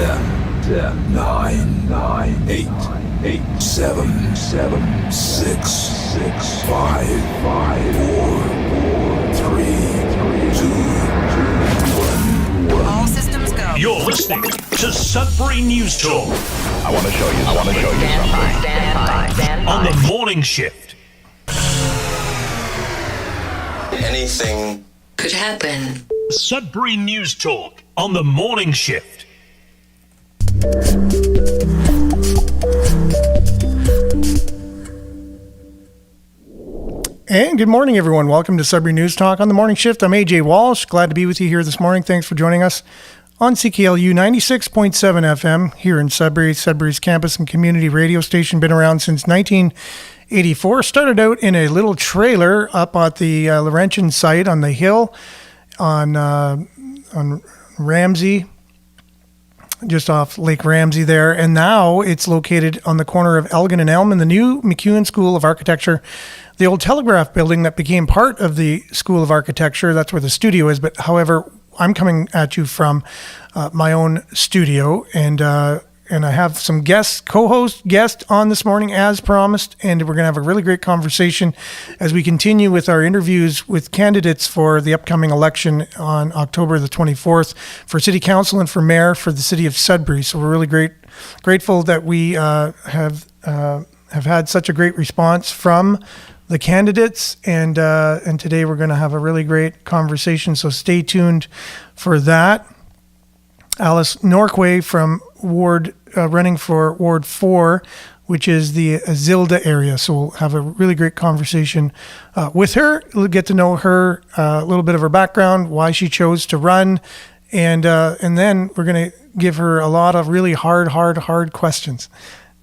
10, 9, 8, 7, 6, 5, 4, 3, 2, 1. All systems go. You're listening to Sudbury News Talk. I want to show you something. Stand by. On the morning shift. Anything Could happen. Sudbury News Talk on the morning shift. And good morning, everyone. Welcome to Sudbury News Talk on the morning shift. I'm AJ Walsh. Glad to be with you here this morning. Thanks for joining us on CKLU 96.7 FM here in Sudbury, Sudbury's campus and community radio station. Been around since 1984. Started out in a little trailer up at the Laurentian site on the hill on Ramsey, just off Lake Ramsey there. And now it's located on the corner of Elgin and Elm in the new MacEwan School of Architecture, the old Telegraph building that became part of the School of Architecture. That's where the studio is. But however, I'm coming at you from my own studio, and I have some co-host guest on this morning as promised, and we're going to have a really great conversation as we continue with our interviews with candidates for the upcoming election on October the 24th for City Council and for Mayor for the City of Sudbury. So we're really grateful that we have had such a great response from the candidates, and today we're going to have a really great conversation, so stay tuned for that. Alice Norquay from running for Ward 4, which is the Zilda area, so we'll have a really great conversation with her. We'll get to know her, a little bit of her background, why she chose to run, and then we're going to give her a lot of really hard questions.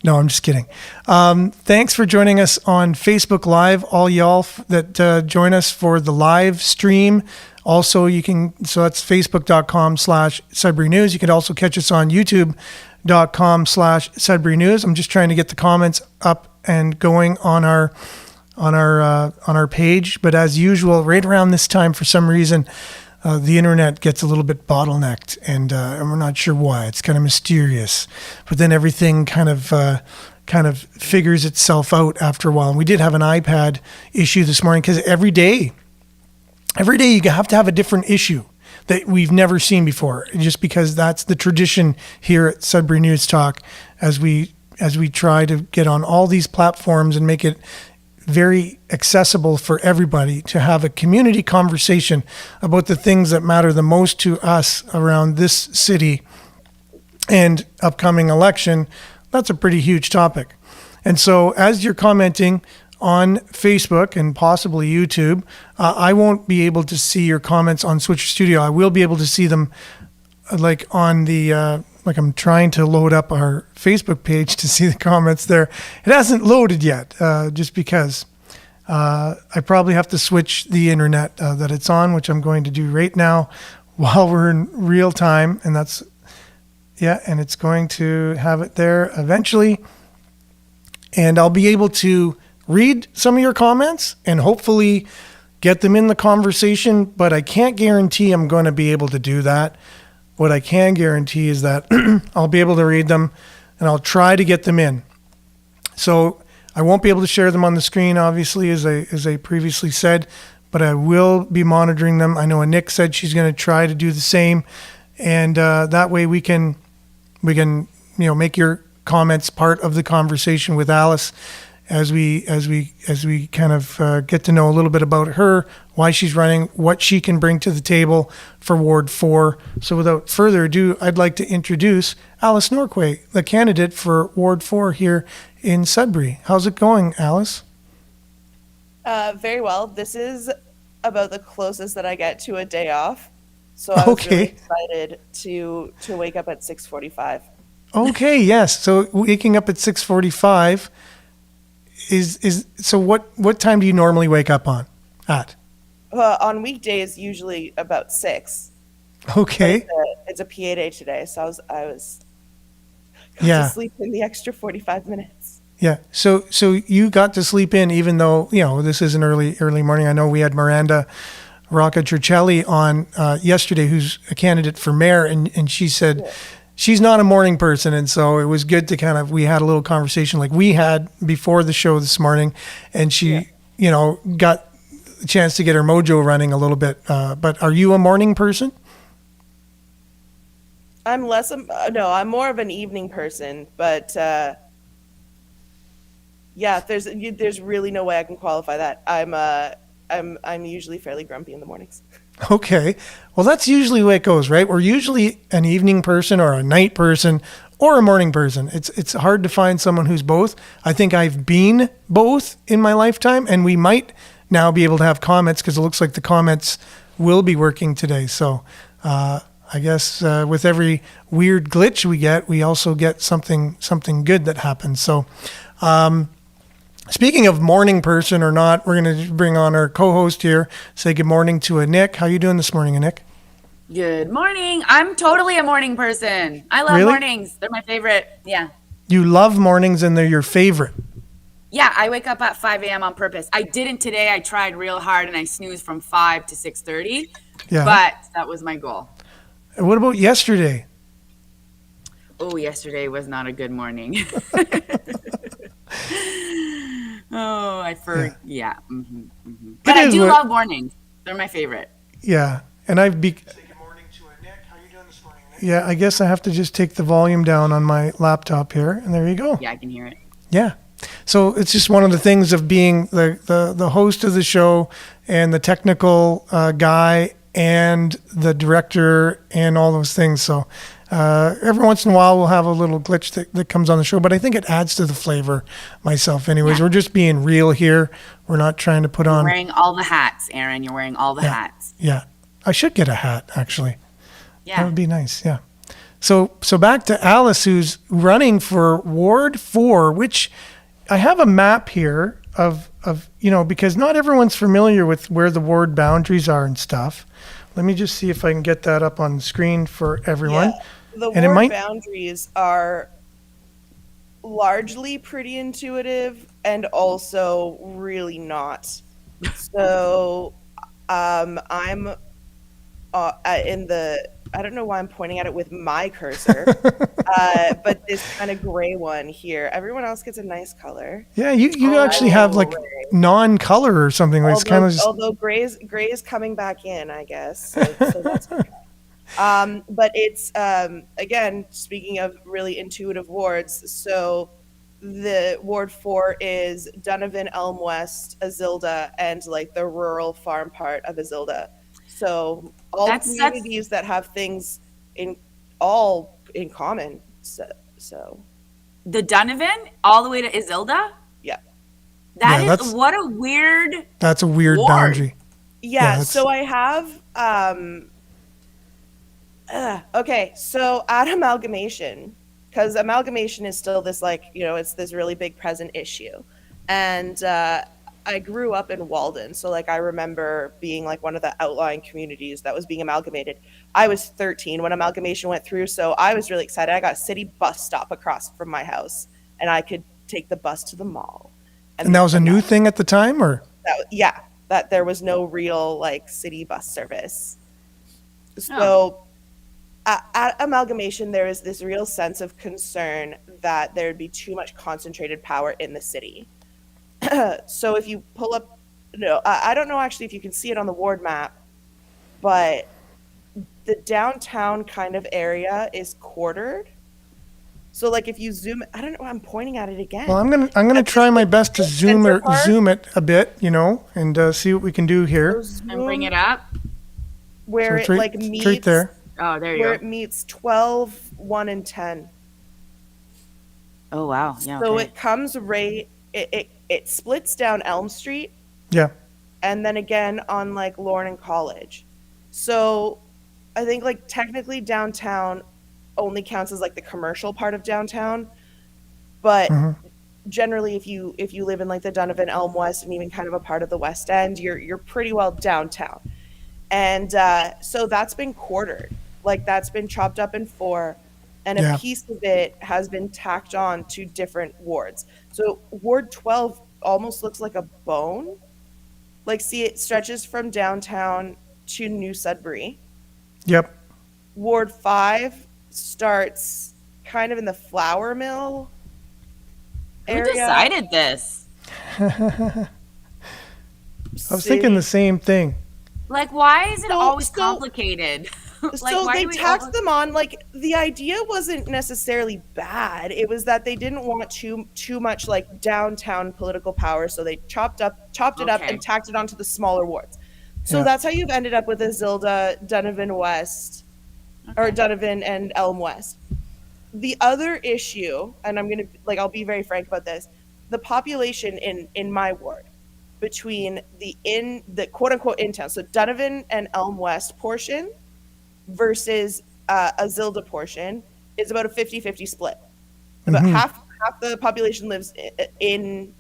No, I'm just kidding. Thanks for joining us on Facebook Live, all y'all that join us for the live stream. Also, so that's facebook.com/Sudbury News. You can also catch us on youtube.com/Sudbury News. I'm just trying to get the comments up and going on our page. But as usual, right around this time, for some reason, the internet gets a little bit bottlenecked, and we're not sure why. It's kind of mysterious, but then everything kind of figures itself out after a while. And we did have an iPad issue this morning because every day you have to have a different issue that we've never seen before, just because that's the tradition here at Sudbury News Talk as we try to get on all these platforms and make it very accessible for everybody to have a community conversation about the things that matter the most to us around this city and upcoming election. That's a pretty huge topic. And so as you're commenting on Facebook and possibly YouTube, I won't be able to see your comments on Switcher Studio. I will be able to see them like on the I'm trying to load up our Facebook page to see the comments there. It hasn't loaded yet, just because I probably have to switch the internet that it's on, which I'm going to do right now while we're in real time. And and it's going to have it there eventually. And I'll be able to read some of your comments and hopefully get them in the conversation, but I can't guarantee I'm going to be able to do that. What I can guarantee is that I'll be able to read them, and I'll try to get them in. So I won't be able to share them on the screen, obviously, as I previously said, but I will be monitoring them. I know Nick said she's going to try to do the same, and that way we can make your comments part of the conversation with Alice as we kind of get to know a little bit about her, why she's running, what she can bring to the table for Ward 4. So without further ado, I'd like to introduce Alice Norquay, the candidate for Ward 4 here in Sudbury. How's it going, Alice? Very well. This is about the closest that I get to a day off. So I was really excited to wake up at 6:45. Okay, yes. So waking up at 6:45 is so what time do you normally wake up at? On weekdays, usually about 6. Okay. It's a PA day today, so I was got to sleep in the extra 45 minutes. Yeah. So you got to sleep in, even though, this is an early morning. I know we had Miranda Rocca Tricelli on yesterday, who's a candidate for mayor, and she said she's not a morning person, and so it was good to we had a little conversation like we had before the show this morning, and she, got a chance to get her mojo running a little bit. But are you a morning person? I'm I'm more of an evening person, but there's really no way I can qualify that. I'm usually fairly grumpy in the mornings. Okay. Well, that's usually the way it goes, right? We're usually an evening person or a night person or a morning person. It's hard to find someone who's both. I think I've been both in my lifetime, and we might now be able to have comments because it looks like the comments will be working today. So I guess with every weird glitch we get, we also get something good that happens. So speaking of morning person or not, we're going to bring on our co-host here. Say good morning to Nick. How you doing this morning, Nick? Good morning. I'm totally a morning person. I love mornings. They're my favorite. Yeah. You love mornings and they're your favorite. Yeah, I wake up at 5 a.m. on purpose. I didn't today. I tried real hard and I snoozed from 5 to 6:30. Yeah. But that was my goal. And what about yesterday? Oh, yesterday was not a good morning. Yeah. Mm-hmm, mm-hmm. But I do love mornings. They're my favorite. Yeah. And Say good morning to Nick. How are you doing this morning, Nick? Yeah, I guess I have to just take the volume down on my laptop here, and there you go. Yeah, I can hear it. Yeah. So it's just one of the things of being the host of the show and the technical guy and the director and all those things. So every once in a while we'll have a little glitch that comes on the show, but I think it adds to the flavor myself anyways. Yeah. We're just being real here. We're not trying to put on... You're wearing all the hats, Aaron. You're wearing all the hats. Yeah. I should get a hat, actually. Yeah. That would be nice, yeah. So back to Alice, who's running for Ward 4, which I have a map here of because not everyone's familiar with where the ward boundaries are and stuff. Let me just see if I can get that up on the screen for everyone. Yeah, the ward boundaries are largely pretty intuitive and also really not. So I'm in the... I don't know why I'm pointing at it with my cursor, but this kind of gray one here. Everyone else gets a nice color. Yeah, you actually have like non-color or something. Like although gray is coming back in, I guess. So that's okay. But it's again, speaking of really intuitive wards. So the Ward 4 is Donovan, Elm West, Azilda, and like the rural farm part of Azilda. So all communities that have things in common. So the Donovan all the way to Azilda? Yeah. That's what a weird... That's a weird boundary. Yeah, so I have... okay, so at Amalgamation, because Amalgamation is still this it's this really big present issue. And I grew up in Walden, so I remember being one of the outlying communities that was being amalgamated. I was 13 when amalgamation went through, so I was really excited. I got a city bus stop across from my house, and I could take the bus to the mall. And that was a new thing at the time, or? That there was no real city bus service. So at amalgamation, there is this real sense of concern that there would be too much concentrated power in the city. So if you pull up, I don't know actually if you can see it on the ward map, but the downtown kind of area is quartered. So if you zoom, I don't know, I'm pointing at it again. Well, I'm gonna try my best to zoom it a bit, and see what we can do here. And bring it up. Where so it meets right there. Oh, there you go. Where it meets 12, 1, and 10. Oh wow! Yeah. So okay. it comes right. It splits down Elm Street. Yeah. And then again on Lorne and College. So I think technically downtown only counts as the commercial part of downtown. But generally if you live in the Donovan, Elm West, and even kind of a part of the West End, you're pretty well downtown. And so that's been quartered. That's been chopped up in 4. And a piece of it has been tacked on to different wards. So Ward 12 almost looks like a bone. See, it stretches from downtown to New Sudbury. Yep. Ward 5 starts kind of in the flour mill Who area. decided this? I was thinking the same thing. Like, why is it So- always so- complicated? Like, So why they do we taxed over- them on, like, the idea wasn't necessarily bad. It was that they didn't want too much like downtown political power, so they chopped it up Okay. and tacked it onto the smaller wards. So Yeah. that's how you've ended up with Azilda, Donovan West, or Donovan and Elm West. The other issue, and I'll be very frank about this, the population in my ward between the quote unquote in town, so Donovan and Elm West portion versus Azilda portion is about a 50-50 split. About half the population lives in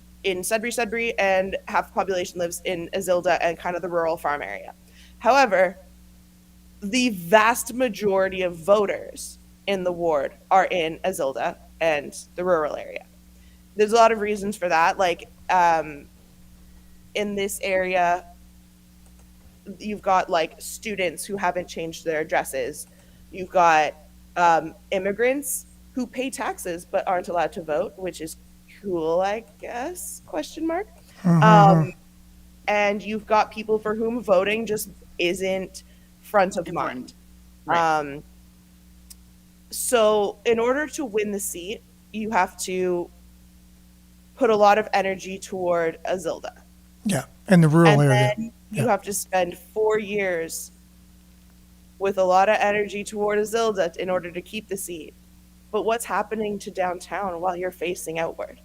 Sudbury, and half the population lives in Azilda and kind of the rural farm area. However, the vast majority of voters in the ward are in Azilda and the rural area. There's a lot of reasons for that. Like, in this area, you've got like students who haven't changed their addresses. You've got immigrants who pay taxes but aren't allowed to vote, which is cool, I guess, question mark. And you've got people for whom voting just isn't front of mind. Right. So in order to win the seat, you have to put a lot of energy toward Azilda. Yeah, and the rural And area. then you have to spend 4 years with a lot of energy toward Azilda in order to keep the seat. But what's happening to downtown while you're facing outward?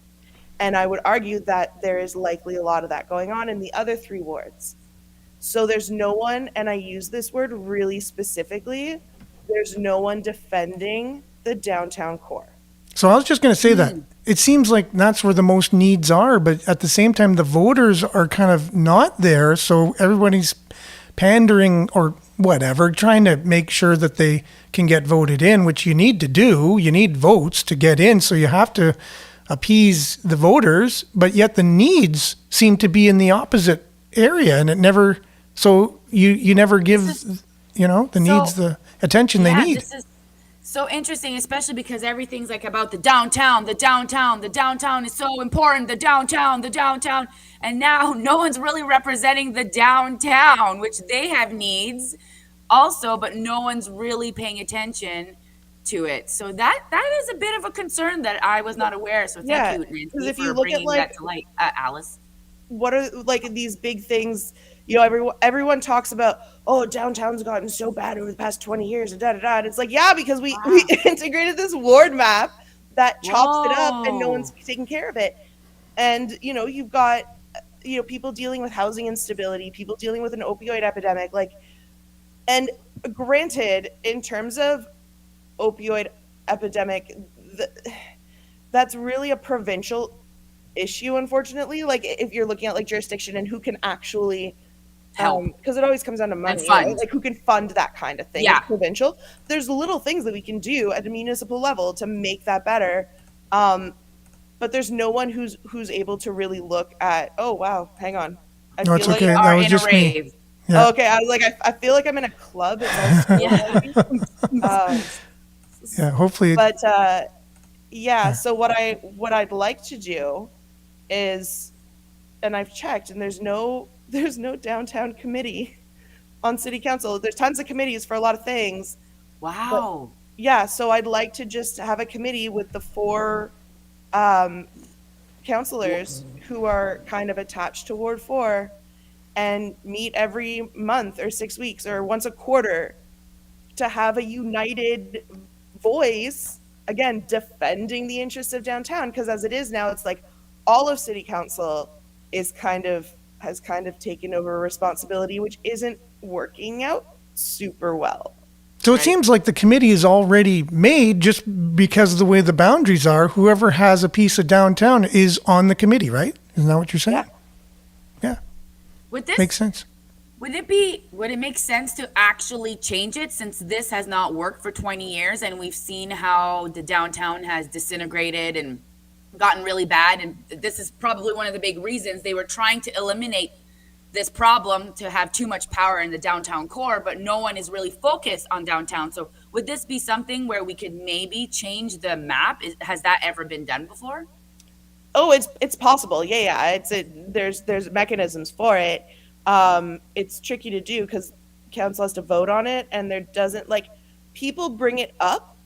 And I would argue that there is likely a lot of that going on in the other 3 wards. So there's no one, and I use this word really specifically, there's no one defending the downtown core. So I was just going to say that it seems like that's where the most needs are, but at the same time, the voters are kind of not there. So everybody's pandering or whatever, trying to make sure that they can get voted in, which you need to do. You need votes to get in. So you have to appease the voters, but yet the needs seem to be in the opposite area. And it never, so you never give, the needs the attention they need. This is so interesting, especially because everything's like about the downtown. The downtown is so important. The downtown. And now no one's really representing the downtown, which they have needs also, but no one's really paying attention to it. So that is a bit of a concern that I was not aware. So thank you, Nancy, if you for look at, bringing like, that to light. Alice. What are like these big things? Everyone talks about, oh, downtown's gotten so bad over the past 20 years and da-da-da. And it's like, yeah, because we integrated this ward map that chops it up and no one's taking care of it. And, you've got, people dealing with housing instability, people dealing with an opioid epidemic. And granted, in terms of opioid epidemic, that's really a provincial issue, unfortunately. Like, if you're looking at like jurisdiction and who can actually Help. because it always comes down to money, fund. right? Like who can fund that kind of thing. Yeah. It's provincial. There's little things that we can do at a municipal level to make that better, but there's no one who's able to really look at, oh wow, hang on, I No, it's feel okay. like That Are was in just a me. rave. Yeah. okay, I feel like I'm in a club. It sounds Yeah, hopefully. but so what I'd like to do is, and I've checked, and there's no downtown committee on city council. There's tons of committees for a lot of things. Wow. Yeah, so I'd like to just have a committee with the 4 councilors who are kind of attached to Ward 4 and meet every month or 6 weeks or once a quarter to have a united voice, again, defending the interests of downtown. Because as it is now, it's like all of city council has kind of taken over responsibility, which isn't working out super well. So it seems like the committee is already made just because of the way the boundaries are. Whoever has a piece of downtown is on the committee, right? Isn't that what you're saying? Yeah. Would this Makes sense. Would it make sense to actually change it, since this has not worked for 20 years and we've seen how the downtown has disintegrated and gotten really bad? And this is probably one of the big reasons they were trying to eliminate this problem to have too much power in the downtown core, but no one is really focused on downtown. So would this be something where we could maybe change the map? Has that ever been done before? Oh, it's possible. Yeah. There's mechanisms for it. It's tricky to do because council has to vote on it, and there doesn't like people bring it up,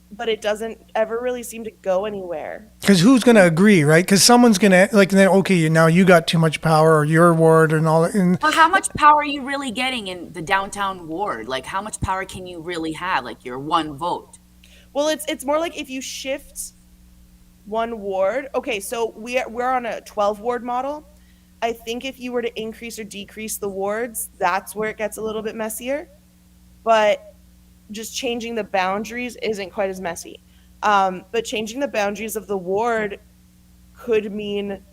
but it doesn't ever really seem to go anywhere. Because who's going to agree, right? Because someone's going to like, then okay, now you got too much power, or your ward and all that. And Well, how much power are you really getting in the downtown ward? Like, how much power can you really have? Like, your one vote. Well, it's more like if you shift one ward. Okay, so we're on a 12 ward model. I think if you were to increase or decrease the wards, that's where it gets a little bit messier. But just changing the boundaries isn't quite as messy. But changing the boundaries of the ward could mean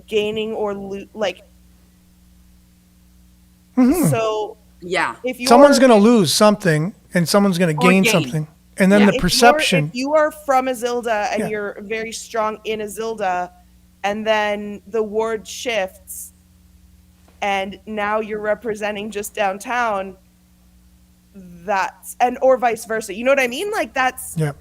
gaining or like. So Yeah. if you someone's going to lose something, and someone's going to gain gain. something. And then Yeah, the perception. If you are from Azilda and Yeah. you're very strong in Azilda, and then the ward shifts, and now you're representing just downtown, or vice versa. You know what I mean? Like that's Yeah.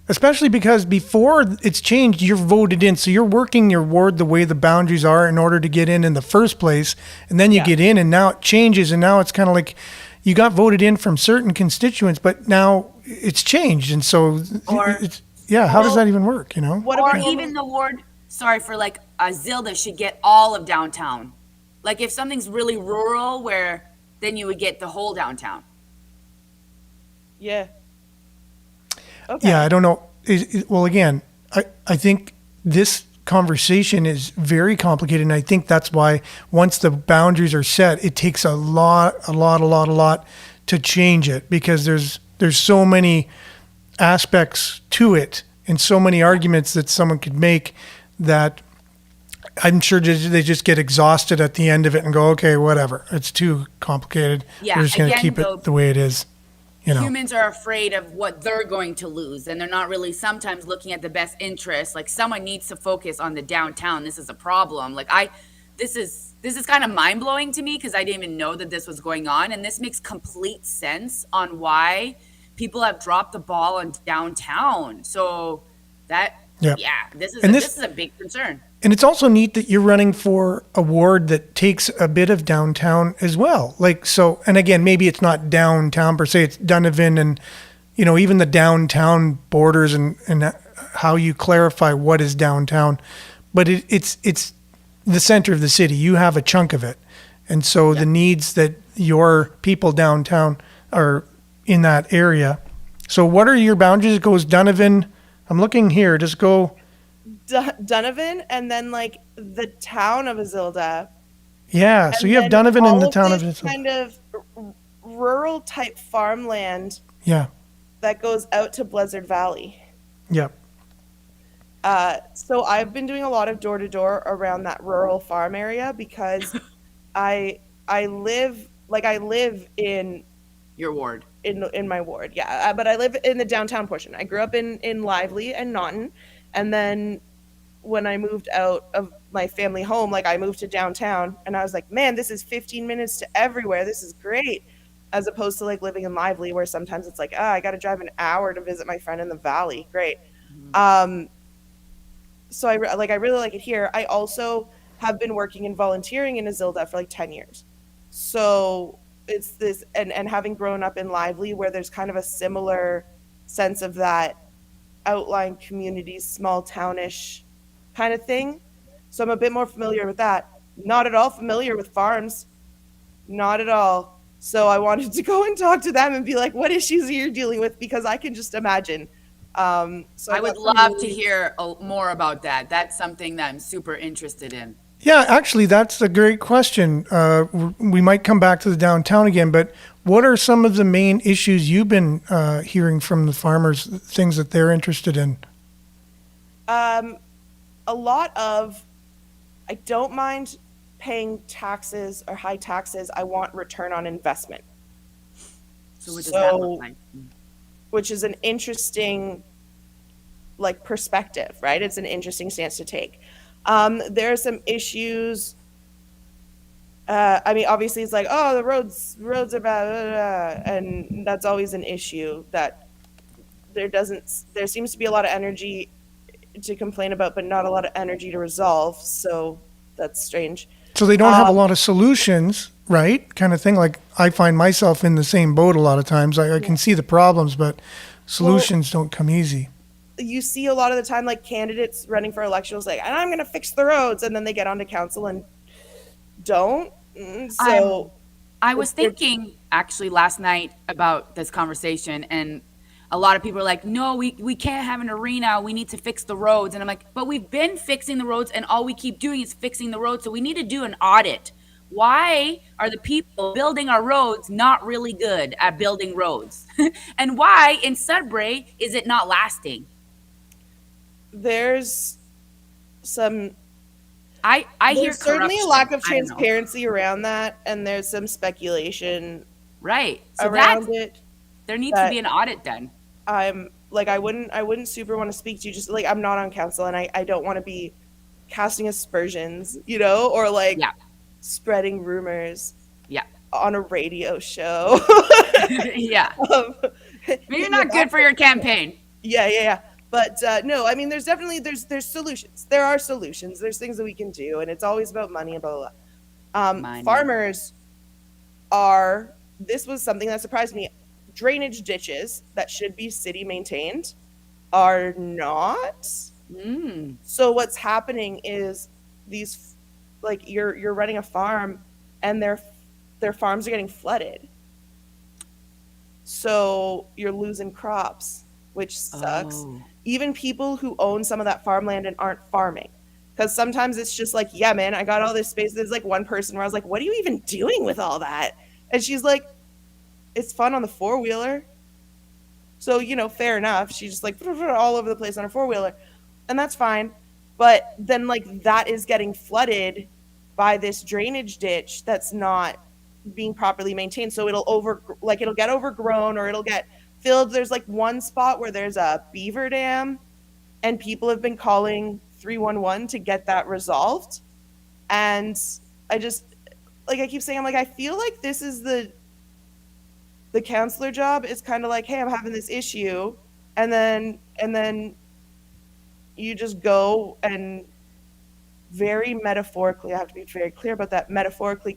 Especially because before it's changed, you're voted in. So you're working your ward the way the boundaries are in order to get in the first place. And then you get in, and now it changes. And now it's kind of like you got voted in from certain constituents, but now it's changed. And so how does that even work? You know? what Or about even the ward, sorry, for like Zilda should get all of downtown. Like, if something's really rural, where then you would get the whole downtown. yeah. Okay. Yeah, I don't know. Well, again, I think this conversation is very complicated, and I think that's why once the boundaries are set, it takes a lot to change it, because there's so many aspects to it and so many arguments that someone could make that I'm sure they just get exhausted at the end of it and go, okay, whatever. It's too complicated. Yeah, We're just going to again, keep though, it the way it is. You know. Humans are afraid of what they're going to lose, and they're not really sometimes looking at the best interest. Like, someone needs to focus on the downtown. This is a problem. Like, this is kind of mind blowing to me, because I didn't even know that this was going on, and this makes complete sense on why people have dropped the ball on downtown. So this is a big concern. And it's also neat that you're running for a ward that takes a bit of downtown as well. Like, so, and again, maybe it's not downtown per se, it's Donovan and, you know, even the downtown borders and how you clarify what is downtown. But it's the center of the city. You have a chunk of it. And so the needs that your people downtown are in that area. So what are your boundaries? It goes Donovan. I'm looking here. Just go. Donovan, and then like the town of Azilda. Yeah, so you have Donovan in the town of this kind of rural type farmland. Yeah. That goes out to Blizzard Valley. Yep. So I've been doing a lot of door to door around that rural farm area, because I live in Your ward. in my ward, yeah. But I live in the downtown portion. I grew up in Lively and Naughton, and then when I moved out of my family home, like I moved to downtown, and I was like, man, this is 15 minutes to everywhere. This is great. As opposed to like living in Lively, where sometimes it's like, I got to drive an hour to visit my friend in the valley. Great. So I really like it here. I also have been working and volunteering in Azilda for like 10 years. So it's this, and having grown up in Lively, where there's kind of a similar sense of that outlying communities, small townish kind of thing. So I'm a bit more familiar with that. Not at all familiar with farms. Not at all. So I wanted to go and talk to them and be like, what issues are you dealing with? Because I can just imagine. So I would love to hear more about that. That's something that I'm super interested in. Yeah, actually, that's a great question. We might come back to the downtown again, but what are some of the main issues you've been hearing from the farmers, things that they're interested in? A lot of, I don't mind paying taxes or high taxes. I want return on investment. So what does that look like? Which is an interesting, like, perspective, right? It's an interesting stance to take. There are some issues. I mean, obviously, it's like, oh, the roads are bad, blah, blah, blah, and that's always an issue that there seems to be a lot of energy to complain about, but not a lot of energy to resolve. So that's strange. So they don't have a lot of solutions, right? Kind of thing. Like I find myself in the same boat a lot of times. I can see the problems, but solutions don't come easy. You see a lot of the time, like candidates running for elections, like, and I'm going to fix the roads, and then they get onto council and don't. So I was thinking actually last night about this conversation, and a lot of people are like, no, we can't have an arena. We need to fix the roads. And I'm like, but we've been fixing the roads, and all we keep doing is fixing the roads. So we need to do an audit. Why are the people building our roads not really good at building roads? And why in Sudbury is it not lasting? there's some I hear there's certainly a corruption. lack of I don't know. transparency around that, and there's some speculation Right. So around it. there needs to that be an audit done. I'm like, I wouldn't super want to speak to, just like, I'm not on council, and I don't want to be casting aspersions, or like Yeah. spreading rumors Yeah. on a radio show. Yeah. Um, Maybe not good for your campaign. yeah. But no, I mean, there's solutions. There are solutions. There's things that we can do, and it's always about money and blah blah blah. Money. Farmers this was something that surprised me. Drainage ditches that should be city maintained are not. So what's happening is these, like, you're running a farm, and their farms are getting flooded. So you're losing crops, which sucks. Oh. Even people who own some of that farmland and aren't farming. Because sometimes it's just like, yeah, man, I got all this space. There's like one person where I was like, what are you even doing with all that? And she's like, it's fun on the four-wheeler. So, fair enough. She's just like all over the place on her four-wheeler. And that's fine. But then, like, that is getting flooded by this drainage ditch that's not being properly maintained. So it'll get overgrown, or it'll get filled. There's like one spot where there's a beaver dam, and people have been calling 311 to get that resolved. And I just, like, I keep saying, I'm like, I feel like this is the counselor job is kind of like, hey, I'm having this issue, and then you just go and very metaphorically, I have to be very clear about that, metaphorically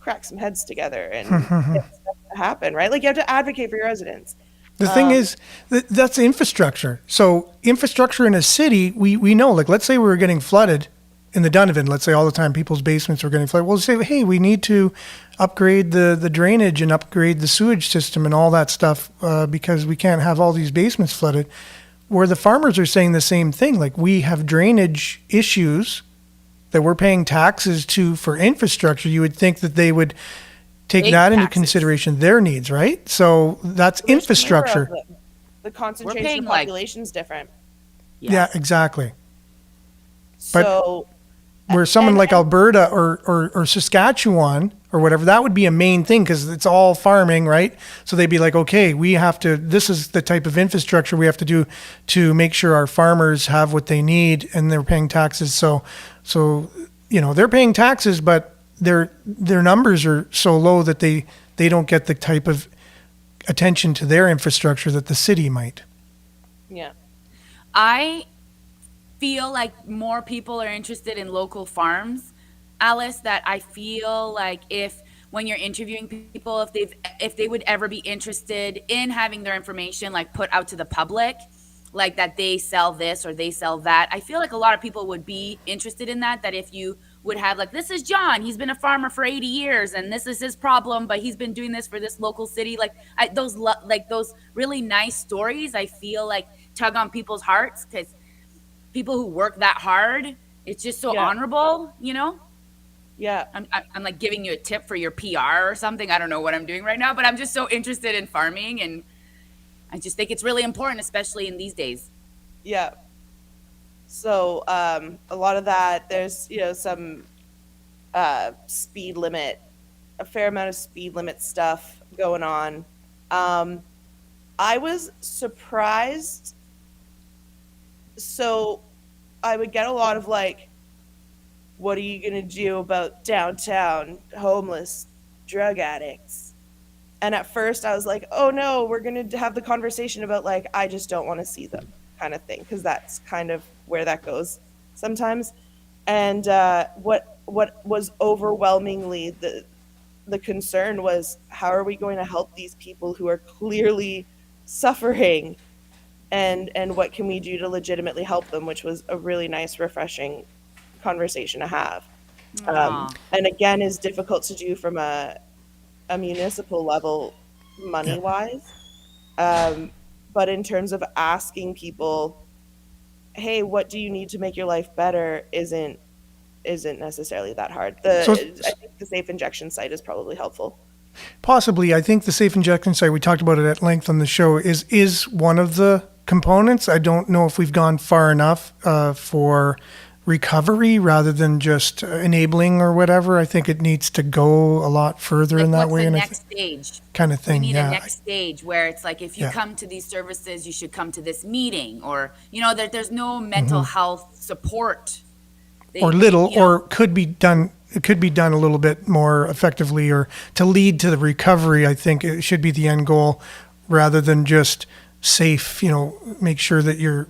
crack some heads together and get stuff to happen, right? Like, you have to advocate for your residents. The thing is, that's infrastructure. So infrastructure in a city, we know, like, let's say we were getting flooded in the Donovan, let's say all the time people's basements were getting flooded. We'll say, hey, we need to upgrade the drainage and upgrade the sewage system and all that stuff because we can't have all these basements flooded. Where the farmers are saying the same thing, like, we have drainage issues that we're paying taxes to for infrastructure. You would think that they would take Big that into taxes. consideration, their needs, right? So that's There's infrastructure. more of them. The concentration paying, of like- population is different. Yeah, exactly. So Where someone and- like Alberta or Saskatchewan or whatever, that would be a main thing because it's all farming, right? So they'd be like, okay, this is the type of infrastructure we have to do to make sure our farmers have what they need, and they're paying taxes. So they're paying taxes, but their numbers are so low that they don't get the type of attention to their infrastructure that the city might. yeah. I feel like more people are interested in local farms, Alice, that I feel like when you're interviewing people, if they would ever be interested in having their information like put out to the public, like that they sell this or they sell that. I feel like a lot of people would be interested in that if you would have like, this is John, he's been a farmer for 80 years and this is his problem, but he's been doing this for this local city. Like those really nice stories, I feel like tug on people's hearts because people who work that hard, it's just so Yeah. honorable, Yeah. I'm like giving you a tip for your PR or something. I don't know what I'm doing right now, but I'm just so interested in farming, and I just think it's really important, especially in these days. Yeah. So a lot of that, there's some speed limit, a fair amount of speed limit stuff going on. I was surprised. So I would get a lot of like, what are you going to do about downtown homeless drug addicts? And at first I was like, oh no, we're going to have the conversation about like, I just don't want to see them kind of thing. Because that's kind of where that goes sometimes. And what was overwhelmingly the concern was, how are we going to help these people who are clearly suffering, and what can we do to legitimately help them, which was a really nice, refreshing conversation to have. And again, is difficult to do from a municipal level, money wise. But in terms of asking people, hey, what do you need to make your life better, isn't necessarily that hard. I think the safe injection site is probably helpful. Possibly. I think the safe injection site, we talked about it at length on the show, is one of the components. I don't know if we've gone far enough for recovery rather than just enabling or whatever. I think it needs to go a lot further in that way. What's the next stage? Kind of thing. We need a next stage where it's like, if you come to these services, you should come to this meeting, or, there's no mental health support. Or little, or could be done. It could be done a little bit more effectively, or to lead to the recovery. I think it should be the end goal, rather than just safe. Make sure that you're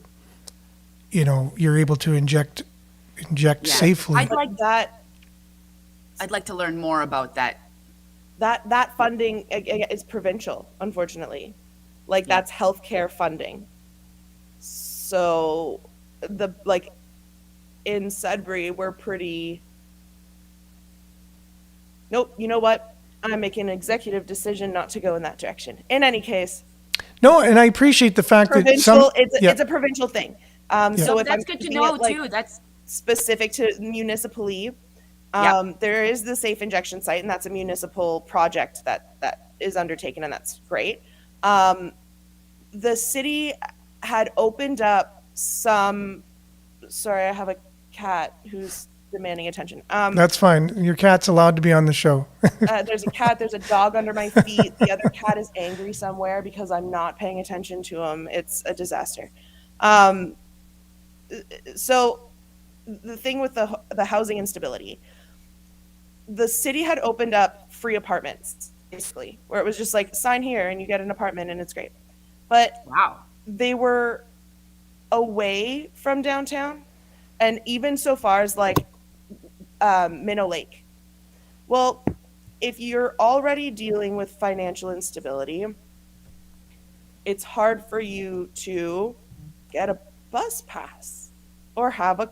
able to inject safely. I'd like that. I'd like to learn more about that. That funding is provincial, unfortunately. That's healthcare funding. So in Sudbury, we're pretty. Nope. You know what? I'm making an executive decision not to go in that direction. In any case. No, and I appreciate the fact that it's a provincial thing. So if that's good to know too. That's specific to municipally. There is the safe injection site, and that's a municipal project that is undertaken, and that's great. The city had opened up some. Sorry, I have a cat who's demanding attention. That's fine. Your cat's allowed to be on the show. There's a cat. There's a dog under my feet. The other cat is angry somewhere because I'm not paying attention to him. It's a disaster. So the thing with the housing instability, the city had opened up free apartments, basically, where it was just like, sign here and you get an apartment and it's great. But they were away from downtown, and even so far as Minnow Lake. Well, if you're already dealing with financial instability, it's hard for you to get a bus pass or have a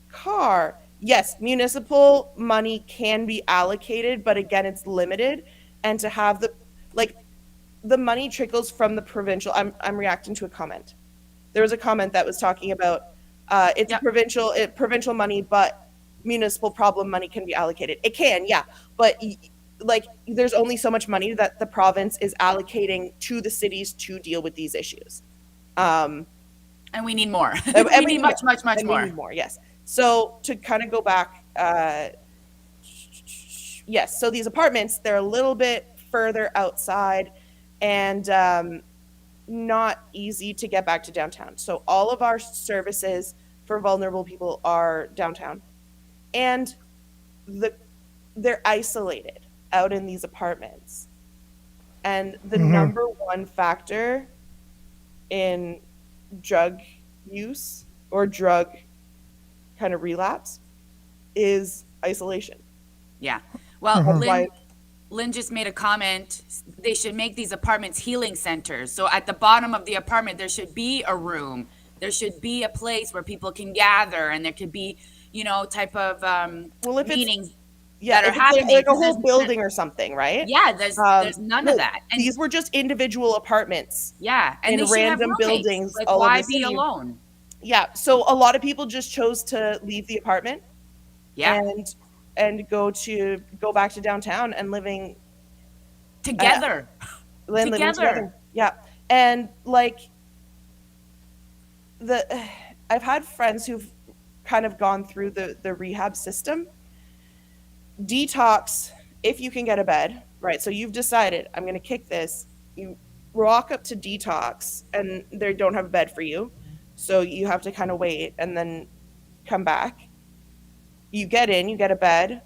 car. Yes, municipal money can be allocated, but again, it's limited. And to have the money trickles from the provincial. I'm reacting to a comment. There was a comment that was talking about it's provincial money, but municipal problem money can be allocated. It can, but there's only so much money that the province is allocating to the cities to deal with these issues. And we need more. We need much more. We need more, yes. So to kind of go back, yes, so these apartments, they're a little bit further outside and not easy to get back to downtown. So all of our services for vulnerable people are downtown. And they're isolated out in these apartments. And the number one factor in drug use or drug kind of relapse is isolation. Yeah. Well, Lynn just made a comment. They should make these apartments healing centers. So at the bottom of the apartment, there should be a room. There should be a place where people can gather, and there could be, type of meetings that are happening. Like a whole building or something, right? Yeah, there's none of that. And these were just individual apartments. Yeah, and in random buildings. Like, why be alone? Yeah, so a lot of people just chose to leave the apartment. Yeah. And go back to downtown and living together. Living together. Yeah. And I've had friends who've kind of gone through the rehab system. Detox, if you can get a bed, right? So you've decided, I'm going to kick this. You walk up to detox and they don't have a bed for you. So you have to kind of wait and then come back. You get in, you get a bed,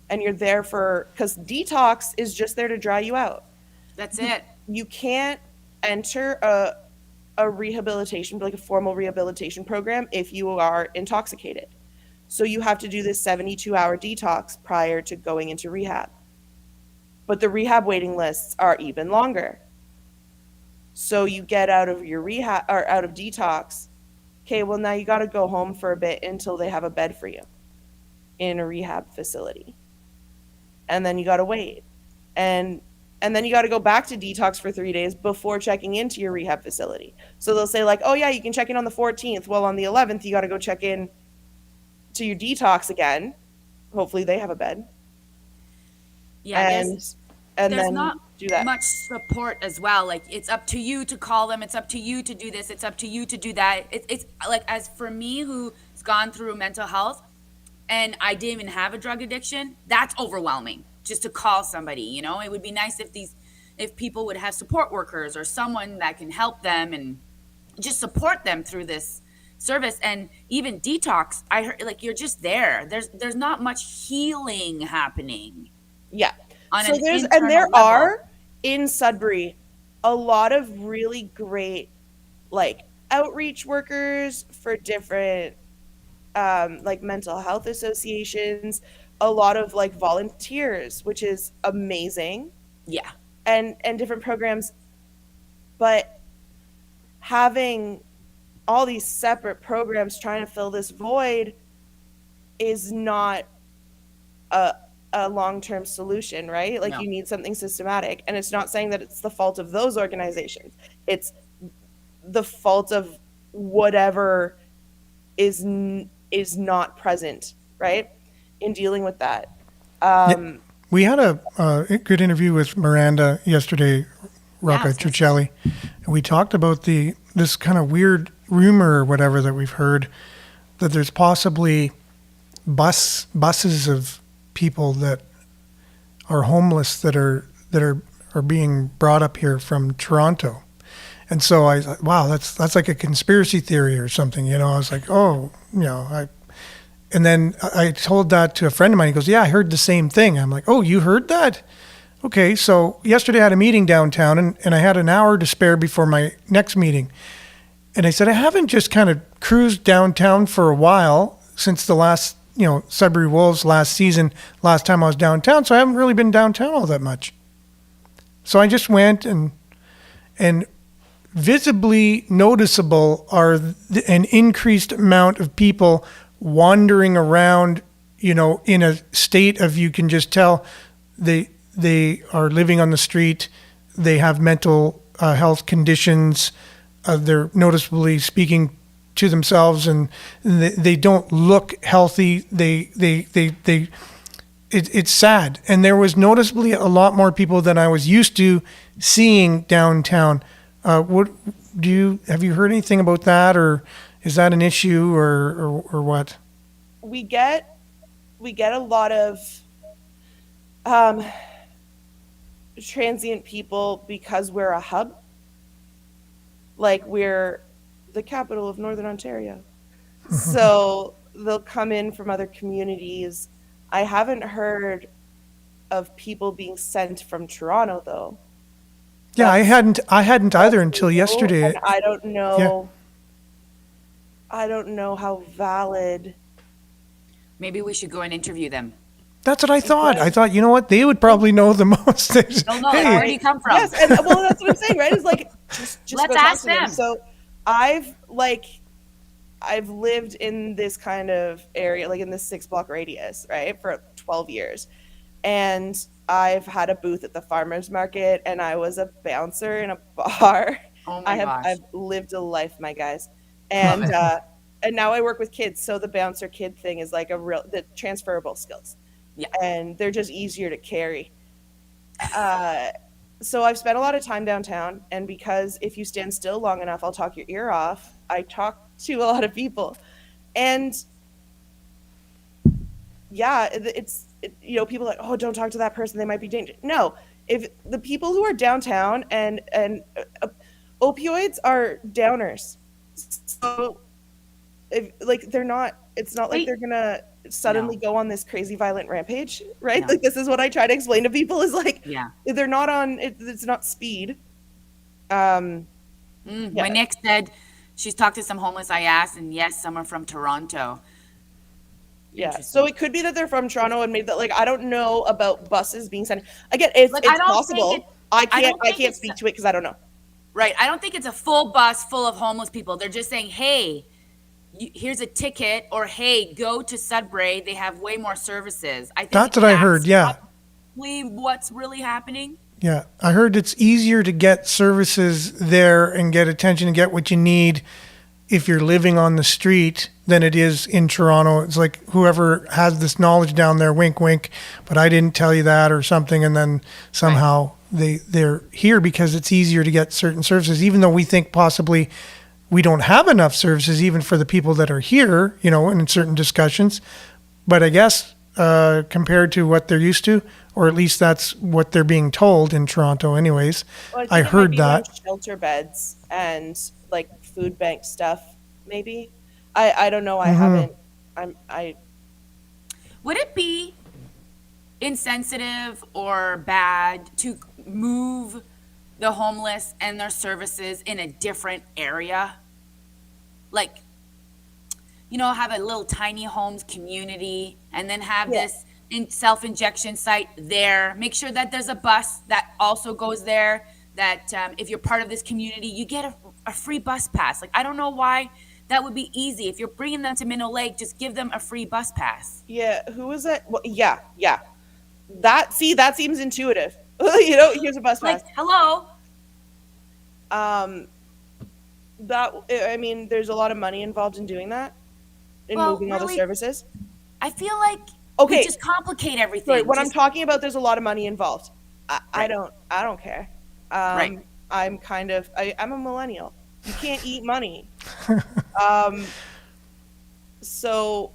and you're there because detox is just there to dry you out. That's it. You can't enter a rehabilitation, like a formal rehabilitation program, if you are intoxicated. So you have to do this 72-hour detox prior to going into rehab. But the rehab waiting lists are even longer. So you get out of your rehab or out of detox. Okay, well, now you got to go home for a bit until they have a bed for you in a rehab facility. And then you got to wait. And then you got to go back to detox for 3 days before checking into your rehab facility. So they'll say like, oh yeah, you can check in on the 14th. Well, on the 11th, you got to go check in to your detox again. Hopefully they have a bed. Yeah, And there's then not do that. much support as well. Like, it's up to you to call them. It's up to you to do this. It's up to you to do that. It's like, as for me, who's gone through mental health and I didn't even have a drug addiction, that's overwhelming just to call somebody. You know, it would be nice if people would have support workers or someone that can help them and just support them through this service. And even detox, I heard, like, you're just there. There's not much healing happening. Yeah. On So an there internal level. are in Sudbury a lot of really great like outreach workers for different like mental health associations, a lot of like volunteers, which is amazing. Yeah. And different programs, but having all these separate programs trying to fill this void is not a long-term solution, right? Like, No. you need something systematic. And it's not saying that it's the fault of those organizations. It's the fault of whatever is not present, right, in dealing with that. We had a good interview with Miranda yesterday, Rocca it's Tricelli. And we talked about this kind of weird rumor or whatever that we've heard that there's possibly buses of people that are homeless that are being brought up here from Toronto. And so I thought, wow, that's like a conspiracy theory or something, you know. I was like, oh, you know, and then I told that to a friend of mine. He goes, yeah, I heard the same thing. I'm like, oh, you heard that? Okay, so yesterday I had a meeting downtown and I had an hour to spare before my next meeting. And I said, I haven't just kind of cruised downtown for a while since the last, you know, Sudbury Wolves last time I was downtown. So I haven't really been downtown all that much. So I just went and visibly noticeable are an increased amount of people wandering around, you know, in a state of, you can just tell they are living on the street. They have mental health conditions. They're noticeably speaking to themselves, and they don't look healthy. It's sad. And there was noticeably a lot more people than I was used to seeing downtown. Have you heard anything about that, or is that an issue, or what? We get a lot of transient people because we're a hub. Like, we're the capital of Northern Ontario. So they'll come in from other communities. I haven't heard of people being sent from Toronto, though. Yeah, I hadn't either until yesterday. And I don't know. Yeah. I don't know how valid. Maybe we should go and interview them. That's what I thought. I thought, you know what? They would probably know the most. They'll know, like, where do you come from? Yes, and well, that's what I'm saying, right? It's like, just Let's go talk ask to them. them. So I've lived in this kind of area, like in this 6-block radius, right, for 12 years. And I've had a booth at the farmer's market, and I was a bouncer in a bar. Oh my gosh. I've lived a life, my guys. And and now I work with kids, so the bouncer kid thing is like the transferable skills. Yeah. And they're just easier to carry. So I've spent a lot of time downtown, and because if you stand still long enough, I'll talk your ear off. I talk to a lot of people, and yeah, you know, people are like, oh, don't talk to that person, they might be dangerous. No, if the people who are downtown and opioids are downers, so if, like, they're not. It's not like they're gonna suddenly No. go on this crazy violent rampage, right? No. Like this is what I try to explain to people is like Yeah. they're not on it's not speed. Yeah. When Nick said she's talked to some homeless, I asked, and yes, some are from Toronto. Yeah. So Interesting. it could be that they're from Toronto and maybe that like I don't know about buses being sent. Again, it's Like, I it's don't think possible. it's, I I can't don't I think can't it's, speak to it because I don't know. right. I don't think it's a full bus full of homeless people. They're just saying, hey, here's a ticket, or hey, go to Sudbury. They have way more services. I think That's what I heard. Yeah. probably what's really happening. Yeah. I heard it's easier to get services there and get attention and get what you need if you're living on the street than it is in Toronto. It's like whoever has this knowledge down there, wink, wink, but I didn't tell you that or something. And then somehow they're here because it's easier to get certain services, even though we think possibly we don't have enough services even for the people that are here, in certain discussions. But I guess compared to what they're used to, or at least that's what they're being told in Toronto anyways. Well, think I it might heard be around that. shelter beds and like food bank stuff, maybe. I don't know. I haven't. I Would it be insensitive or bad to move the homeless and their services in a different area? Like, have a little tiny homes community and then have Yeah. this self-injection site there. Make sure that there's a bus that also goes there, that if you're part of this community, you get a free bus pass. Like, I don't know why that would be easy. If you're bringing them to Minnow Lake, just give them a free bus pass. Yeah, who was it? Well, yeah. That seems intuitive. Here's a bus pass. Like, hello. There's a lot of money involved in doing that, in Well, moving all the really, services. I feel like Okay. we just complicate everything. Sorry, when I'm Just- talking about there's a lot of money involved, I Right. don't care. Right. I'm I'm a millennial. You can't eat money. So,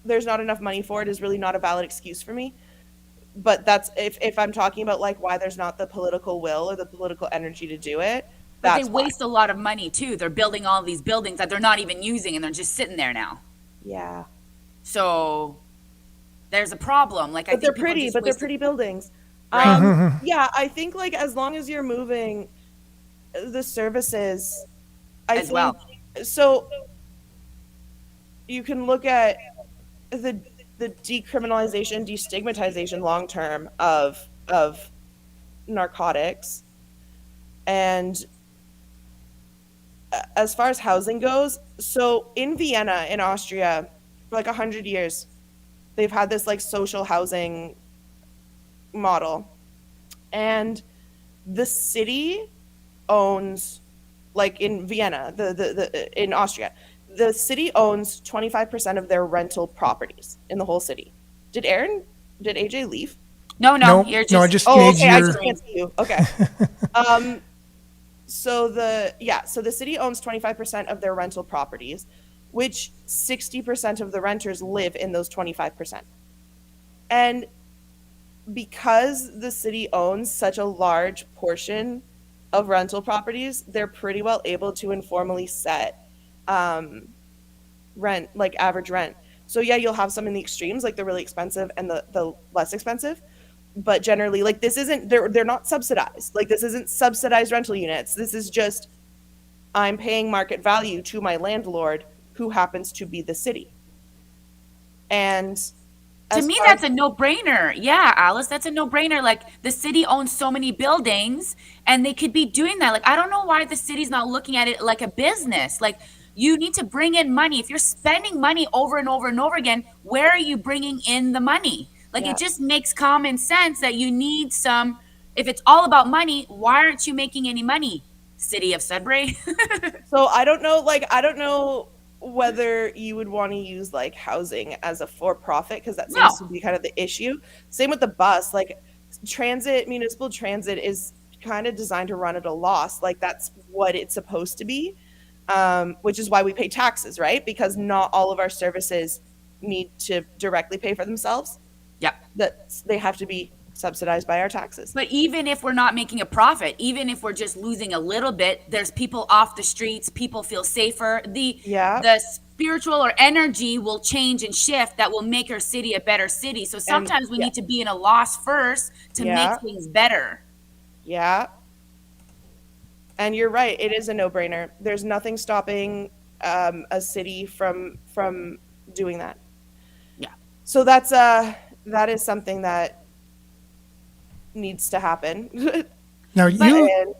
there's not enough money for it is really not a valid excuse for me. But that's if I'm talking about like why there's not the political will or the political energy to do it. But That's they why. waste a lot of money too. They're building all these buildings that they're not even using, and they're just sitting there now. Yeah, So there's a problem. Like, I but think they're people pretty. just But they're waste- pretty buildings. Right. Yeah, I think like as long as you're moving the services, I As think well. so. You can look at the decriminalization, destigmatization long term of narcotics, and as far as housing goes, so in Vienna, in Austria, for like 100 years, they've had this like social housing model, and the city owns, like in Vienna, the in Austria, the city owns 25% of their rental properties in the whole city. Did AJ leave? No, Nope. you're just. No, I just Oh, gauged okay. I your. just can't see you. Okay. So the city owns 25% of their rental properties, which 60% of the renters live in those 25%. And because the city owns such a large portion of rental properties, they're pretty well able to informally set rent, like average rent. So yeah, you'll have some in the extremes, like the really expensive and the less expensive. But generally, like this isn't they're not subsidized. Like this isn't subsidized rental units. This is just I'm paying market value to my landlord who happens to be the city. And To as me, far that's as- a no-brainer. Yeah, Alice, that's a no-brainer. Like, the city owns so many buildings, and they could be doing that. Like, I don't know why the city's not looking at it like a business. Like, you need to bring in money. If you're spending money over and over and over again, where are you bringing in the money? Like, Yeah. it just makes common sense that you need some. If it's all about money, why aren't you making any money, city of Sudbury? So I don't know whether you would want to use like housing as a for-profit because that seems to No. be kind of the issue. Same with the bus, like municipal transit is kind of designed to run at a loss. Like that's what it's supposed to be, which is why we pay taxes, right? Because not all of our services need to directly pay for themselves. Yeah. That they have to be subsidized by our taxes. But even if we're not making a profit, even if we're just losing a little bit, there's people off the streets, people feel safer. The spiritual or energy will change and shift that will make our city a better city. So sometimes we need to be in a loss first to make things better. Yeah. And you're right, it is a no-brainer. There's nothing stopping a city from doing that. Yeah. So that is something that needs to happen. Now there's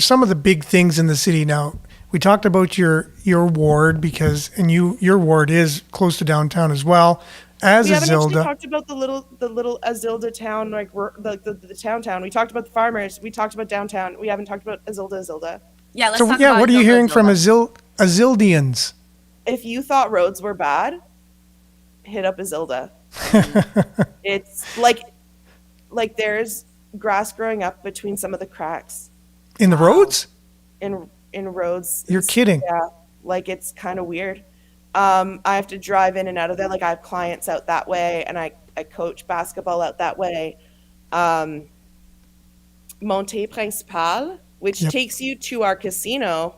some of the big things in the city. Now we talked about your ward because your ward is close to downtown as well as we haven't actually Azilda. talked about the little Azilda town, like the town. We talked about the farmers. We talked about downtown. We haven't talked about Azilda. Yeah, let's talk about what are you hearing from Azilda. Azildians? If you thought roads were bad, hit up Azilda. It's like there's grass growing up between some of the cracks In the roads? in roads. You're kidding. Yeah, like it's kind of weird. I have to drive in and out of there. Like I have clients out that way, and I coach basketball out that way. Montée Principale, which takes you to our casino.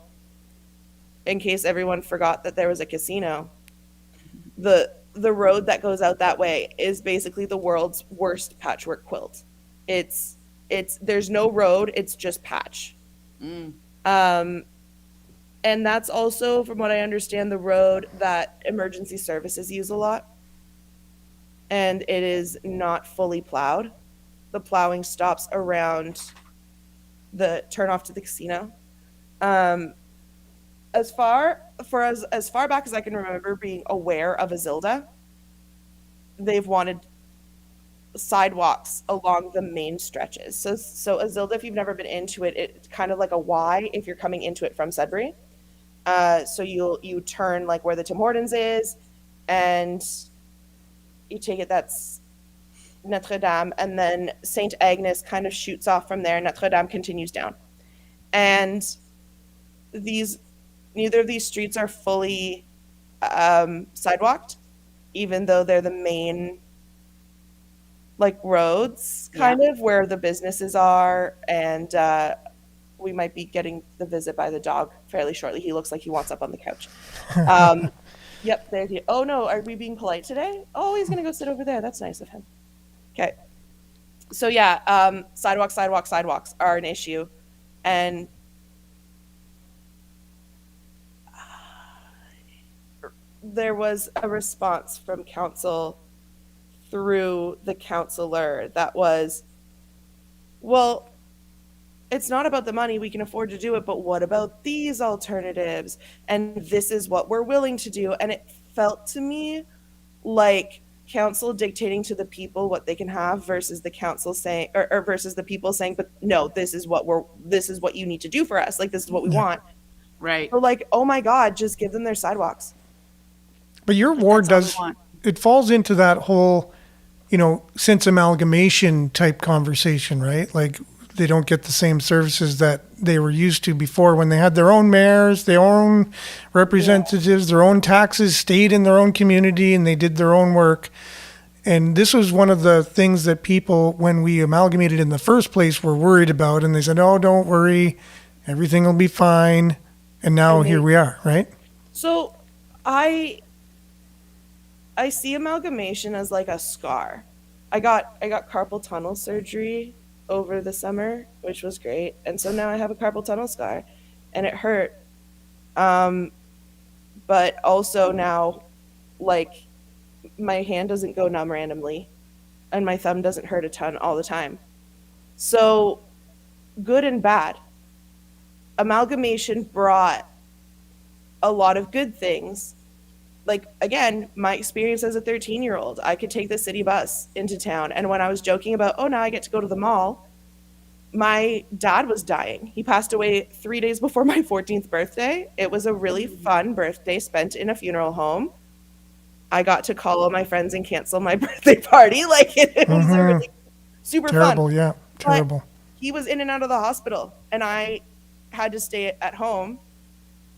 In case everyone forgot that there was a casino, the road that goes out that way is basically the world's worst patchwork quilt. It's there's no road, it's just patch. And that's also, from what I understand, the road that emergency services use a lot. And it is not fully plowed. The plowing stops around the turnoff to the casino. As far back as I can remember being aware of Azilda, they've wanted sidewalks along the main stretches. So Azilda, if you've never been into it, it's kind of like a Y if you're coming into it from Sudbury. So you turn like where the Tim Hortons is, and you take it, that's Notre Dame, and then Saint Agnes kind of shoots off from there. Notre Dame continues down, and neither of these streets are fully sidewalked, even though they're the main like roads kind of where the businesses are. And we might be getting the visit by the dog fairly shortly. He looks like he wants up on the couch. Yep, there he. Oh no, are we being polite today? Oh, he's gonna go sit over there. That's nice of him. Okay. So yeah, sidewalks are an issue, and there was a response from council through the councillor that was, well, it's not about the money, we can afford to do it, but what about these alternatives? And this is what we're willing to do. And it felt to me like council dictating to the people what they can have versus the council saying, or versus the people saying, but no, this is what you need to do for us. Like, this is what we want. Right. Or like, oh my God, just give them their sidewalks. But your ward it falls into that whole, since amalgamation type conversation, right? Like they don't get the same services that they were used to before when they had their own mayors, their own representatives, their own taxes stayed in their own community and they did their own work. And this was one of the things that people, when we amalgamated in the first place, were worried about. And they said, oh, don't worry, everything will be fine. And now here we are, right? So I see amalgamation as like a scar. I got carpal tunnel surgery over the summer, which was great. And so now I have a carpal tunnel scar and it hurt. But also now, like, my hand doesn't go numb randomly and my thumb doesn't hurt a ton all the time. So good and bad. Amalgamation brought a lot of good things. Like, again, my experience as a 13-year-old, I could take the city bus into town. And when I was joking about, oh, now I get to go to the mall, my dad was dying. He passed away 3 days before my 14th birthday. It was a really fun birthday spent in a funeral home. I got to call all my friends and cancel my birthday party. Like, it was a really super terrible, fun. Yeah, terrible. But he was in and out of the hospital, and I had to stay at home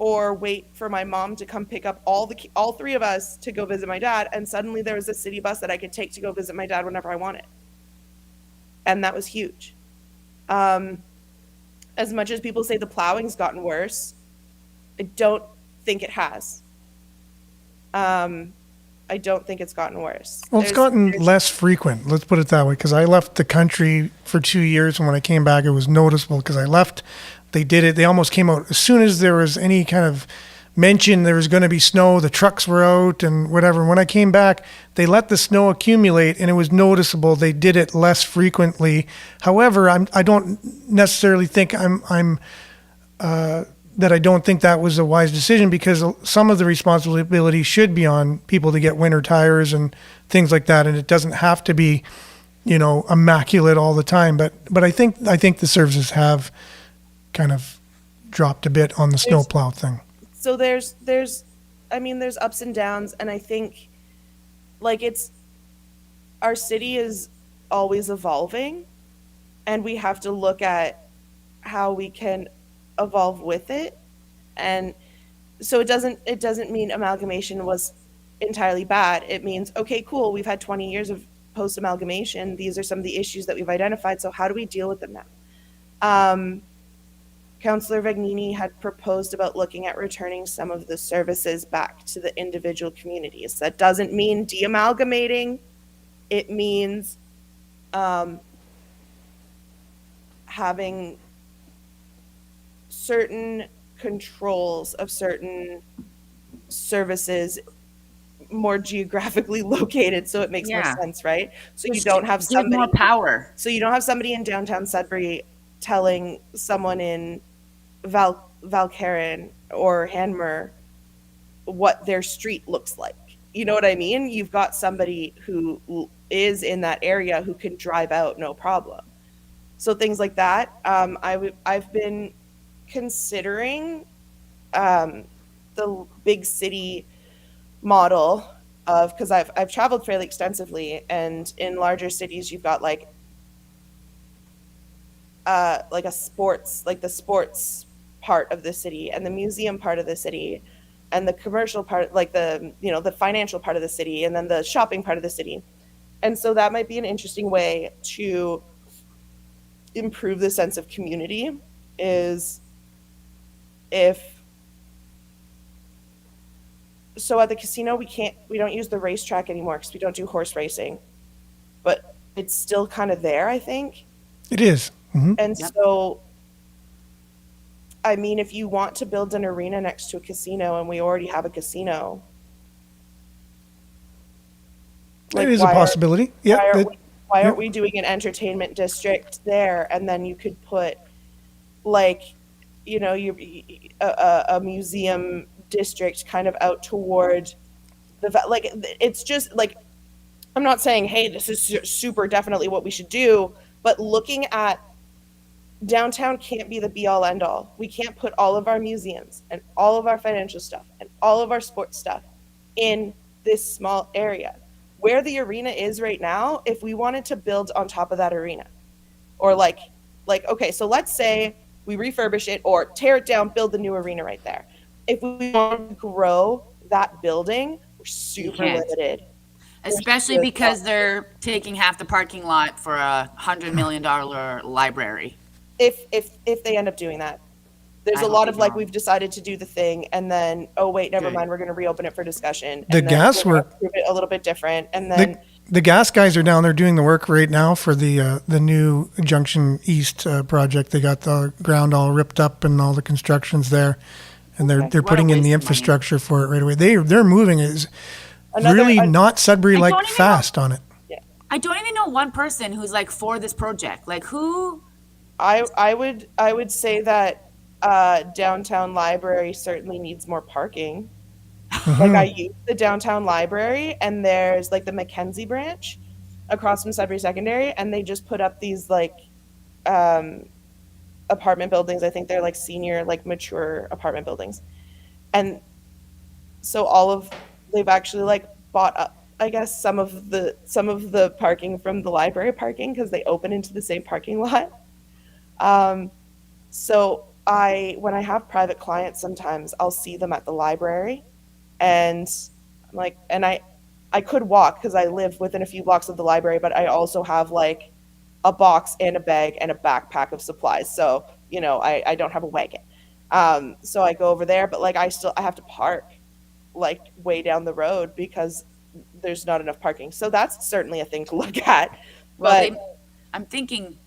or wait for my mom to come pick up all three of us to go visit my dad, and suddenly there was a city bus that I could take to go visit my dad whenever I wanted. And that was huge. As much as people say the plowing's gotten worse, I don't think it has. I don't think it's gotten worse. Well, it's gotten less frequent. Let's put it that way. Because I left the country for 2 years, and when I came back, it was noticeable. Because I left, they did it. They almost came out as soon as there was any kind of mention there was going to be snow. The trucks were out and whatever. And when I came back, they let the snow accumulate, and it was noticeable. They did it less frequently. However, I don't necessarily think that I don't think that was a wise decision, because some of the responsibility should be on people to get winter tires and things like that, and it doesn't have to be, immaculate all the time. But I think the services have kind of dropped a bit on the snowplow thing. So there's ups and downs, and I think our city is always evolving, and we have to look at how we can evolve with it. And so it doesn't mean amalgamation was entirely bad. It means, okay, cool, we've had 20 years of post amalgamation. These are some of the issues that we've identified, so how do we deal with them now? Councillor Vagnini had proposed about looking at returning some of the services back to the individual communities. That doesn't mean de-amalgamating. It means having certain controls of certain services more geographically located, so it makes more sense, right? So you don't have somebody more power. So you don't have somebody in downtown Sudbury telling someone in Valcarin or Hanmer what their street looks like. You know what I mean? You've got somebody who is in that area who can drive out no problem. So things like that. I've been considering the big city model of, because I've traveled fairly extensively, and in larger cities you've got like the sports part of the city, and the museum part of the city, and the commercial part, like the financial part of the city, and then the shopping part of the city. And so that might be an interesting way to improve the sense of community, is so at the casino we don't use the racetrack anymore because we don't do horse racing, but it's still kind of there, I think. It is. Mm-hmm. And so, I mean, if you want to build an arena next to a casino, and we already have a casino, it is a possibility. Why aren't we doing an entertainment district there? And then you could put a museum district kind of out toward it's just I'm not saying, hey, this is super definitely what we should do, but looking at downtown can't be the be all end all. We can't put all of our museums and all of our financial stuff and all of our sports stuff in this small area. Where the arena is right now, if we wanted to build on top of that arena, or okay, so let's say we refurbish it or tear it down, build the new arena right there. If we want to grow that building, we're super limited. Especially because they're taking half the parking lot for $100 million library. If they end up doing that. There's a lot of we've decided to do the thing, and then, oh wait, never mind, we're going to reopen it for discussion. The gas work, it a little bit different, and then the gas guys are down there doing the work right now for the new Junction East project. They got the ground all ripped up and all the construction's there, and they're putting in the infrastructure for it right away. They're moving it. Not Sudbury fast on it. Yeah. I don't even know one person who's for this project. Who? I would say that downtown library certainly needs more parking. I use the downtown library, and there's the Mackenzie branch across from Sudbury Secondary, and they just put up these apartment buildings. I think they're senior, mature apartment buildings, and so they've actually bought up, I guess, some of the parking from the library parking, because they open into the same parking lot. So when I have private clients, sometimes I'll see them at the library, and I'm like, and I could walk because I live within a few blocks of the library, but I also have like a box and a bag and a backpack of supplies. So, I don't have a wagon. So I go over there, but like I have to park like way down the road because there's not enough parking. So that's certainly a thing to look at. Well, But I'm thinking,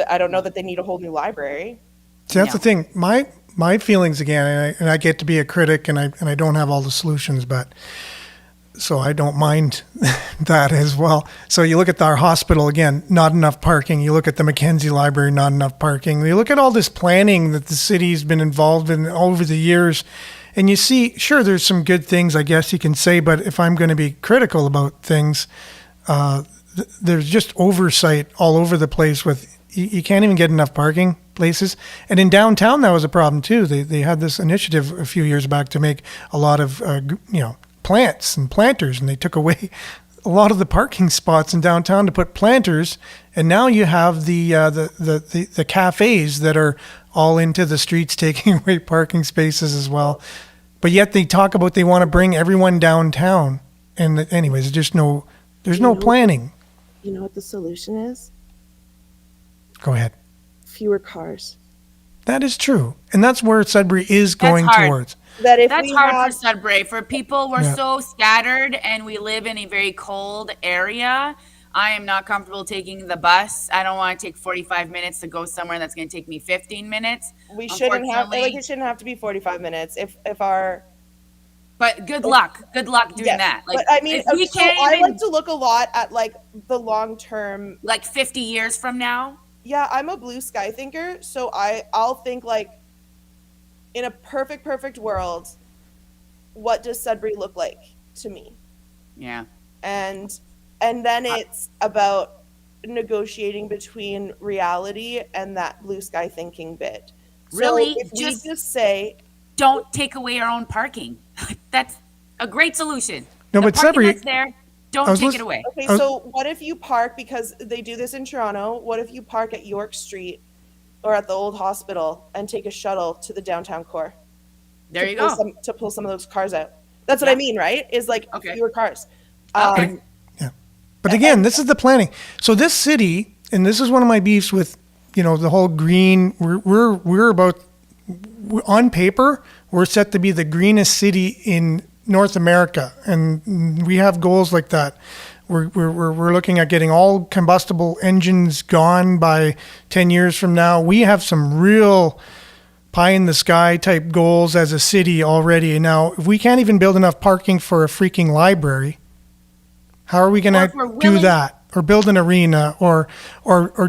I don't know that they need a whole new library. See, that's No. the thing. My feelings again, and I get to be a critic, and I don't have all the solutions, but so I don't mind that as well. So you look at our hospital again, not enough parking. You look at the Mackenzie Library, not enough parking. You look at all this planning that the city's been involved in over the years, and you see, sure, there's some good things, I guess you can say, but if I'm going to be critical about things, there's just oversight all over the place with you can't even get enough parking places. And in downtown, that was a problem too. They had this initiative a few years back to make a lot of plants and planters, and they took away a lot of the parking spots in downtown to put planters. And now you have the cafes that are all into the streets taking away parking spaces as well. But yet they talk about they want to bring everyone downtown. And anyways, there's no planning. You know what the solution is? Go ahead. Fewer cars. That is true. And that's where Sudbury is going hard. towards. That if that's we hard have, for Sudbury. For people, we're Yeah. so scattered and we live in a very cold area. I am not comfortable taking the bus. I don't want to take 45 minutes to go somewhere that's going to take me 15 minutes. we shouldn't have Unfortunately, it shouldn't have to be 45 minutes if our but good luck. Good luck doing yes. that. Like, But I mean, if we so can't I even, like to look a lot at like the long term. like 50 years from now. Yeah, I'm a blue sky thinker, so I'll think like in a perfect world, what does Sudbury look like to me? Yeah. And then it's about negotiating between reality and that blue sky thinking bit. So Really? if we Just- just say Don't take away our own parking. That's a great solution. No, The but parking Sudbury- that's there, don't I was take lis- it away. okay, Oh. so what if you park, because they do this in Toronto, what if you park at York Street or at the old hospital and take a shuttle to the downtown core? There you pull go. to pull some of those cars out. That's what I Yeah. mean, right? Is like Okay. fewer cars. Okay. But again, this is the planning. So this city, and this is one of my beefs with, the whole green. We're about on paper, we're set to be the greenest city in North America, and we have goals like that. We're looking at getting all combustible engines gone by 10 years from now. We have some real pie in the sky type goals as a city already. Now, if we can't even build enough parking for a freaking library, how are we going Or if to we're do willing- that? Or build an arena, or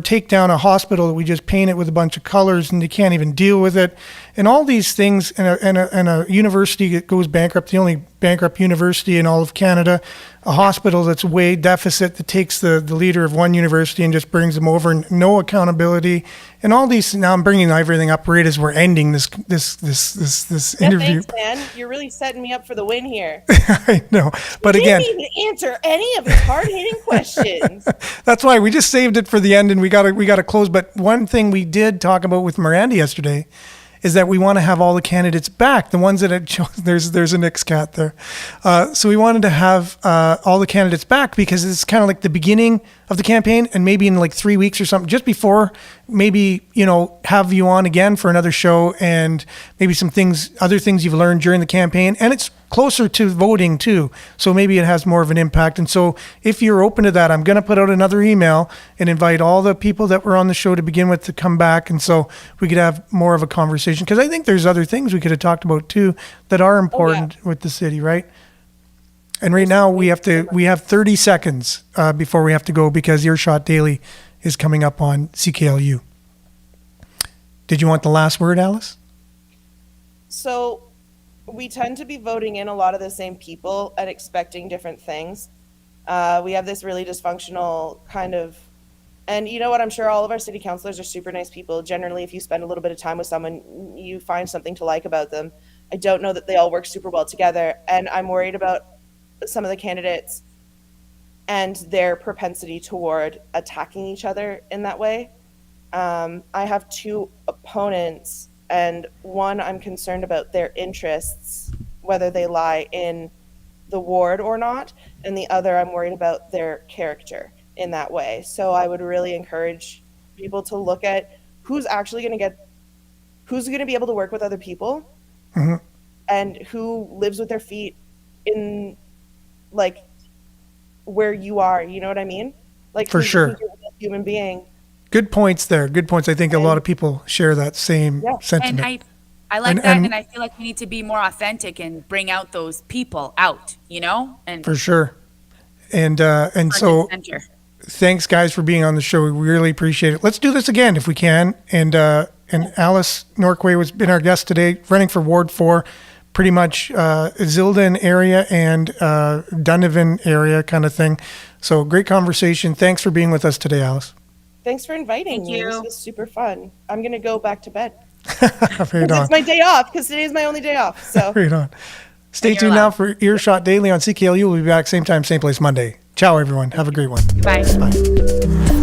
take down a hospital that we just paint it with a bunch of colors and you can't even deal with it, and all these things. And a university that goes bankrupt, the only bankrupt university in all of Canada, a hospital that's way deficit that takes the leader of one university and just brings them over, and no accountability, and all these. Now I'm bringing everything up right as we're ending this Yeah, interview. thanks, man. You're really setting me up for the win here. I know, but You again, didn't even answer any of his hard-hitting questions. that's why we just saved it for the end, and we got to close. But one thing we did talk about with Miranda yesterday is that we want to have all the candidates back, the ones that had chosen. There's a Nick's cat there. So we wanted to have all the candidates back because it's kind of like the beginning of the campaign, and maybe in like 3 weeks or something, just before, maybe, have you on again for another show, and maybe some other things you've learned during the campaign. And it's closer to voting too, so maybe it has more of an impact. And so if you're open to that, I'm going to put out another email and invite all the people that were on the show to begin with to come back, and so we could have more of a conversation, because I think there's other things we could have talked about too that are important with the city, right? And right now we have 30 seconds before we have to go, because Earshot Daily is coming up on CKLU. Did you want the last word, Alice? So we tend to be voting in a lot of the same people and expecting different things. We have this really dysfunctional kind of, and you know what, I'm sure all of our city councilors are super nice people. Generally, if you spend a little bit of time with someone, you find something to like about them. I don't know that they all work super well together, and I'm worried about some of the candidates and their propensity toward attacking each other in that way. I have two opponents And one, I'm concerned about their interests, whether they lie in the ward or not. And the other, I'm worried about their character in that way. So I would really encourage people to look at who's going to be able to work with other people and who lives with their feet in like where you are. You know what I mean? Like For sure. who's a real human being. Good points there. Good points. I think a lot of people share that same sentiment. And I like that, and I feel like we need to be more authentic and bring out those people out, you know? And For sure. And so thanks guys for being on the show. We really appreciate it. Let's do this again if we can. And Alice Norquay has been our guest today, running for Ward 4, pretty much Zildjian area and Dunnivan area kind of thing. So great conversation. Thanks for being with us today, Alice. Thanks for inviting me. you. This was super fun. I'm going to go back to bed. Right on. It's my day off because today's my only day off. So Right on. Stay tuned now for Earshot Daily on CKLU. We'll be back same time, same place Monday. Ciao, everyone. Have a great one. Bye. Bye.